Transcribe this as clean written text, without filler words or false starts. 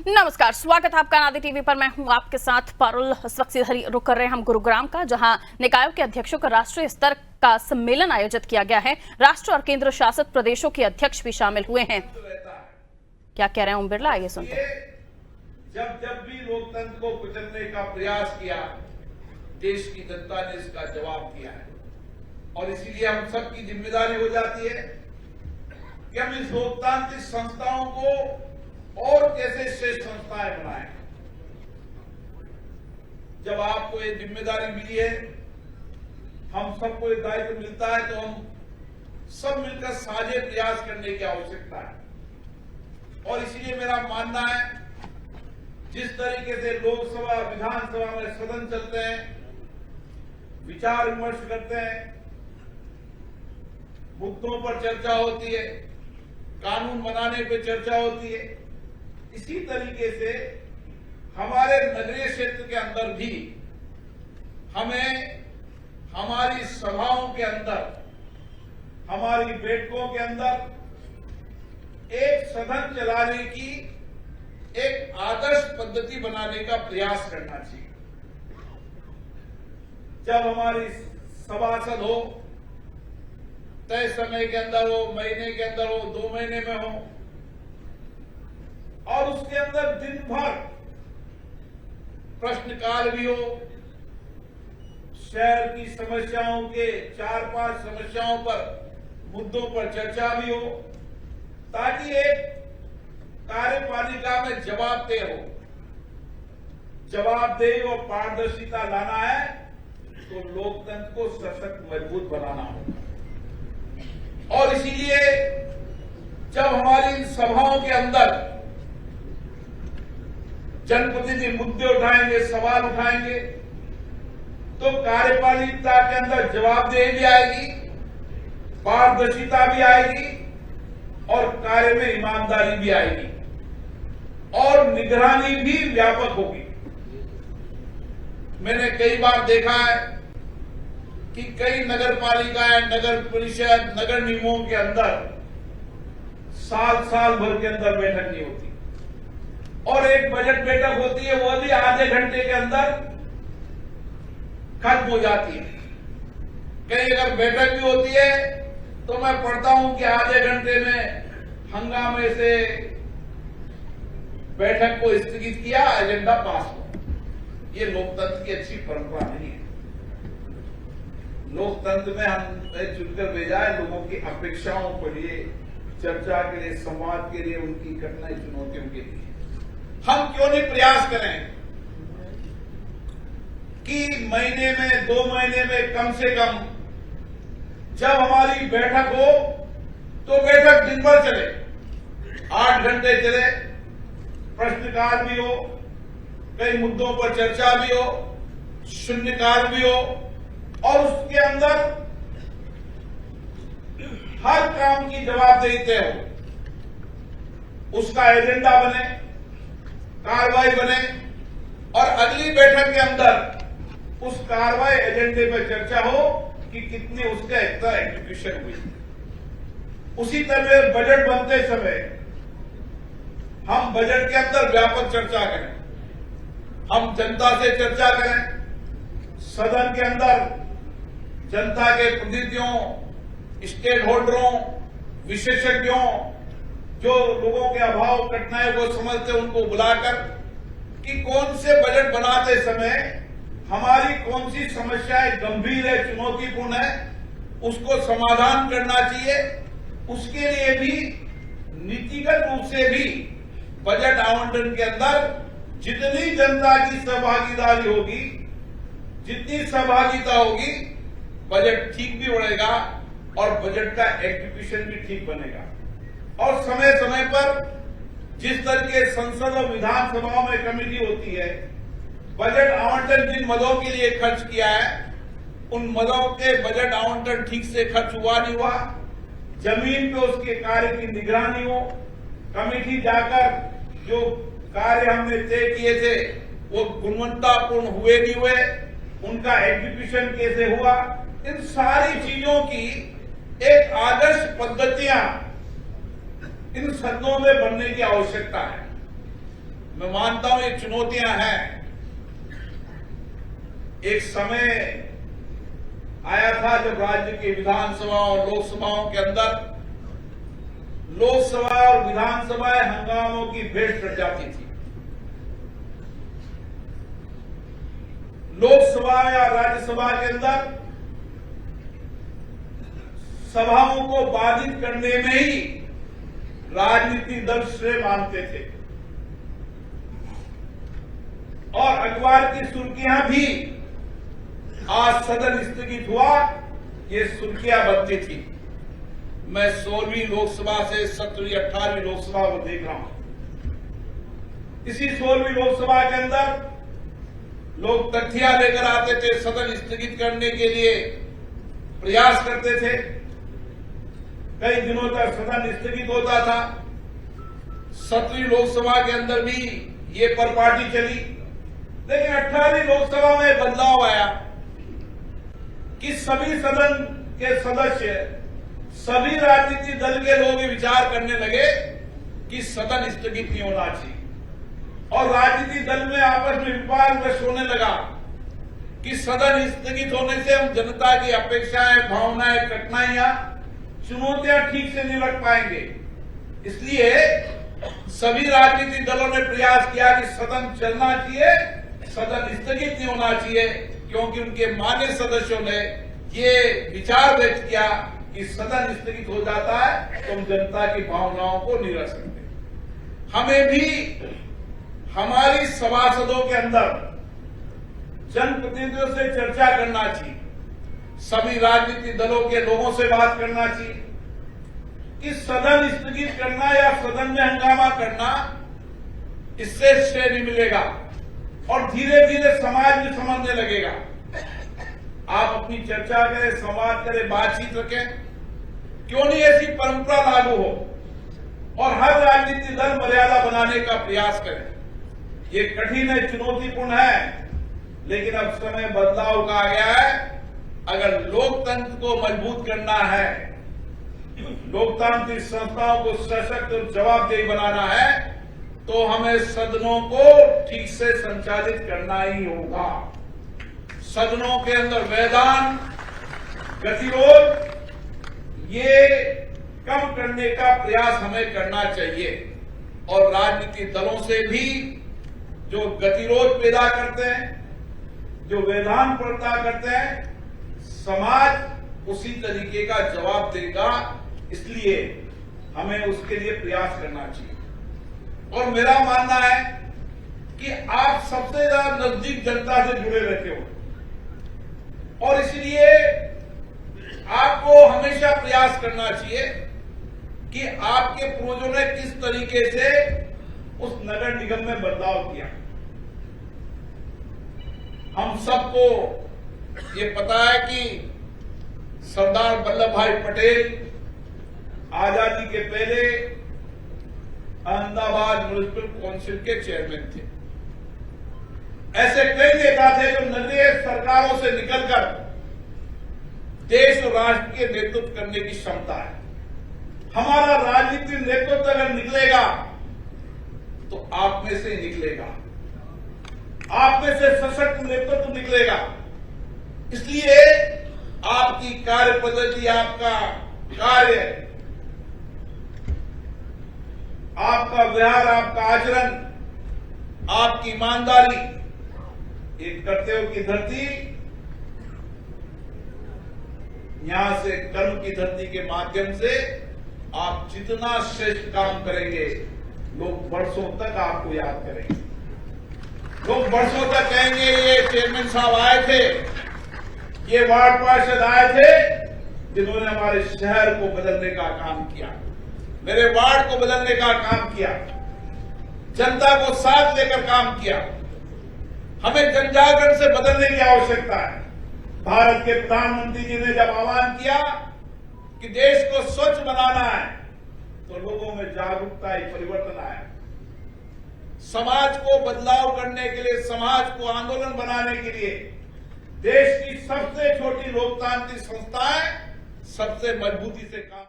नमस्कार, स्वागत है आपका नादी टीवी पर। मैं हूं आपके साथ पारुल। इस वक्त सीधा रुख कर रहे हैं हम गुरुग्राम का, जहां निकायों के अध्यक्षों का राष्ट्रीय स्तर का सम्मेलन आयोजित किया गया है। राष्ट्र और केंद्र शासित प्रदेशों के अध्यक्ष भी शामिल हुए हैं। क्या कह रहे हैं ओम बिरला, आइए सुनते हैं। जब जब भी लोकतंत्र को कुचलने का प्रयास किया, देश की जनता ने इसका जवाब दिया है और इसीलिए हम सबकी जिम्मेदारी हो जाती है कि हम इस लोकतांत्रिक संस्थाओं को और कैसे श्रेष्ठ संस्थाएं बनाएं। जब आपको ये जिम्मेदारी मिली है, हम सबको ये दायित्व मिलता है, तो हम सब मिलकर साझे प्रयास करने की आवश्यकता है। और इसीलिए मेरा मानना है, जिस तरीके से लोकसभा विधानसभा में सदन चलते हैं, विचार विमर्श करते हैं, मुद्दों पर चर्चा होती है, कानून बनाने पर चर्चा होती है, इसी तरीके से हमारे नगरीय क्षेत्र के अंदर भी हमें हमारी सभाओं के अंदर, हमारी बैठकों के अंदर एक सदन चलाने की एक आदर्श पद्धति बनाने का प्रयास करना चाहिए। जब हमारी सभासद हो, तय समय के अंदर हो, महीने के अंदर हो, 2 महीने में हो, और उसके अंदर दिन भर प्रश्नकाल भी हो, शहर की समस्याओं के 4-5 समस्याओं पर, मुद्दों पर चर्चा भी हो, ताकि एक कार्यपालिका में जवाबदेह हो। जवाबदेही और पारदर्शिता लाना है तो लोकतंत्र को सशक्त मजबूत बनाना होगा। और इसीलिए जब हमारी इन सभाओं के अंदर जनप्रतिनिधि मुद्दे उठाएंगे, सवाल उठाएंगे, तो कार्यपालिका के अंदर जवाबदेही भी आएगी, पारदर्शिता भी आएगी और कार्य में ईमानदारी भी आएगी और निगरानी भी व्यापक होगी। मैंने कई बार देखा है कि कई नगर पालिकाएं, नगर परिषद, नगर निगमों के अंदर साल भर के अंदर बैठक नहीं होती और एक बजट बैठक होती है, वो भी आधे घंटे के अंदर खत्म हो जाती है। कहीं अगर बैठक भी होती है तो मैं पढ़ता हूं कि आधे घंटे में हंगामे से बैठक को स्थगित किया, एजेंडा पास हो। ये लोकतंत्र की अच्छी परंपरा नहीं है। लोकतंत्र में हमें चुनकर भेजा है लोगों की अपेक्षाओं के लिए, चर्चा के लिए, संवाद के लिए, उनकी कठिनाई चुनौतियों के लिए। हम क्यों नहीं प्रयास करें कि महीने में, 2 महीने में कम से कम जब हमारी बैठक हो तो बैठक दिन भर चले, 8 घंटे चले, प्रश्नकाल भी हो, कई मुद्दों पर चर्चा भी हो, शून्यकाल भी हो और उसके अंदर हर काम की जवाबदेही तय हो, उसका एजेंडा बने, कार्रवाई बने और अगली बैठक के अंदर उस कार्रवाई एजेंडे पर चर्चा हो कि कितनी उसका एग्जीक्यूशन हुई। उसी तरह बजट बनते समय हम बजट के अंदर व्यापक चर्चा करें, हम जनता से चर्चा करें, सदन के अंदर जनता के प्रतिनिधियों, स्टेक होल्डरों, विशेषज्ञों, जो लोगों के अभाव कठिनाइयों को समझते उनको बुलाकर कि कौन से बजट बनाते समय हमारी कौन सी समस्याएं गंभीर है, चुनौतीपूर्ण है, उसको समाधान करना चाहिए। उसके लिए भी नीतिगत रूप से भी बजट आवंटन के अंदर जितनी जनता की सहभागीदारी होगी, जितनी सहभागिता होगी, बजट ठीक भी बढ़ेगा और बजट का एग्जीक्यूशन भी ठीक बनेगा। और समय समय पर जिस तरह के संसद और विधानसभाओं में कमेटी होती है, बजट आवंटन जिन मदों के लिए खर्च किया है, उन मदों के बजट आवंटन ठीक से खर्च हुआ नहीं हुआ, जमीन पे उसके कार्य की निगरानी हो, कमेटी जाकर जो कार्य हमने तय किए थे वो गुणवत्तापूर्ण हुए नहीं हुए, उनका एग्जीक्यूशन कैसे हुआ, इन सारी चीजों की एक आदर्श पद्धतियां इन सदनों में बनने की आवश्यकता है। मैं मानता हूं ये चुनौतियां हैं। एक समय आया था जब राज्य की विधानसभा और लोकसभाओं के अंदर लोकसभा और विधानसभाएं हंगामों की भेंट चढ़ जाती थी। लोकसभा या राज्यसभा के अंदर सभाओं को बाधित करने में ही राजनीतिक दल श्रेय मानते थे और अखबार की सुर्खियां भी आज सदन स्थगित हुआ ये सुर्खियां बनती थी। मैं 16वीं लोकसभा से 17वीं 18वीं लोकसभा को देख रहा हूं। इसी 16वीं लोकसभा के अंदर लोग तथ्या लेकर आते थे, सदन स्थगित करने के लिए प्रयास करते थे। कई दिनों तक सदन स्थगित होता था। 17वीं लोकसभा के अंदर भी ये परपाटी चली, लेकिन 18वीं लोकसभा में बदलाव आया कि सभी सदन के सदस्य, सभी राजनीतिक दल के लोग विचार करने लगे कि सदन स्थगित नहीं होना चाहिए और राजनीतिक दल में आपस में विवाद होने लगा कि सदन स्थगित होने से हम जनता की अपेक्षाएं, भावनाएं, कठिनाइयां, चुनौतियां ठीक से नहीं रख पाएंगे। इसलिए सभी राजनीतिक दलों ने प्रयास किया कि सदन चलना चाहिए, सदन स्थगित नहीं होना चाहिए, क्योंकि उनके मान्य सदस्यों ने ये विचार व्यक्त किया कि सदन स्थगित हो जाता है तो हम जनता की भावनाओं को नहीं रख सकते। हमें भी हमारी सभासदों के अंदर जनप्रतिनिधियों से चर्चा करना चाहिए, सभी राजनीतिक दलों के लोगों से बात करना चाहिए कि सदन स्थगित करना या सदन में हंगामा करना, इससे श्रेय नहीं मिलेगा और धीरे धीरे समाज भी समझने लगेगा। आप अपनी चर्चा करें, संवाद करें, बातचीत रखें, क्यों नहीं ऐसी परंपरा लागू हो और हर राजनीतिक दल मर्यादा बनाने का प्रयास करें। ये कठिन है, चुनौतीपूर्ण है, लेकिन अब समय बदलाव का आ गया है। अगर लोकतंत्र को मजबूत करना है, लोकतांत्रिक संस्थाओं को सशक्त और जवाबदेही बनाना है, तो हमें सदनों को ठीक से संचालित करना ही होगा। सदनों के अंदर व्यवधान, गतिरोध, ये कम करने का प्रयास हमें करना चाहिए और राजनीतिक दलों से भी जो गतिरोध पैदा करते हैं, जो व्यवधान पैदा करते हैं, समाज उसी तरीके का जवाब देगा। इसलिए हमें उसके लिए प्रयास करना चाहिए और मेरा मानना है कि आप सबसे ज्यादा नजदीक जनता से जुड़े रहते हो और इसलिए आपको हमेशा प्रयास करना चाहिए कि आपके पूर्वजों ने किस तरीके से उस नगर निगम में बदलाव किया। हम सबको ये पता है कि सरदार वल्लभ भाई पटेल आजादी के पहले अहमदाबाद म्युनिसिपल काउंसिल के चेयरमैन थे। ऐसे कई नेता थे जो नगरीय सरकारों से निकलकर देश और राष्ट्र के नेतृत्व करने की क्षमता है। हमारा राजनीतिक नेतृत्व अगर निकलेगा तो आप में से निकलेगा, आप में से सशक्त नेतृत्व निकलेगा। इसलिए आपकी कार्य पद्धति, आपका कार्य, आपका व्यवहार, आपका आचरण, आपकी ईमानदारी, एक कर्तव्य की धरती, यहां से कर्म की धरती के माध्यम से आप जितना श्रेष्ठ काम करेंगे, लोग वर्षों तक आपको याद करेंगे। लोग वर्षों तक कहेंगे ये चेयरमैन साहब आए थे, ये वार्ड पार्षद आए थे, जिन्होंने हमारे शहर को बदलने का काम किया, मेरे वार्ड को बदलने का काम किया, जनता को साथ लेकर काम किया। हमें जनजागरण से बदलने की आवश्यकता है। भारत के प्रधानमंत्री जी ने जब आह्वान किया कि देश को स्वच्छ बनाना है, तो लोगों में जागरूकता, परिवर्तन आया। समाज को बदलाव करने के लिए, समाज को आंदोलन बनाने के लिए देश की सबसे छोटी लोकतांत्रिक संस्थाएं सबसे मजबूती से काम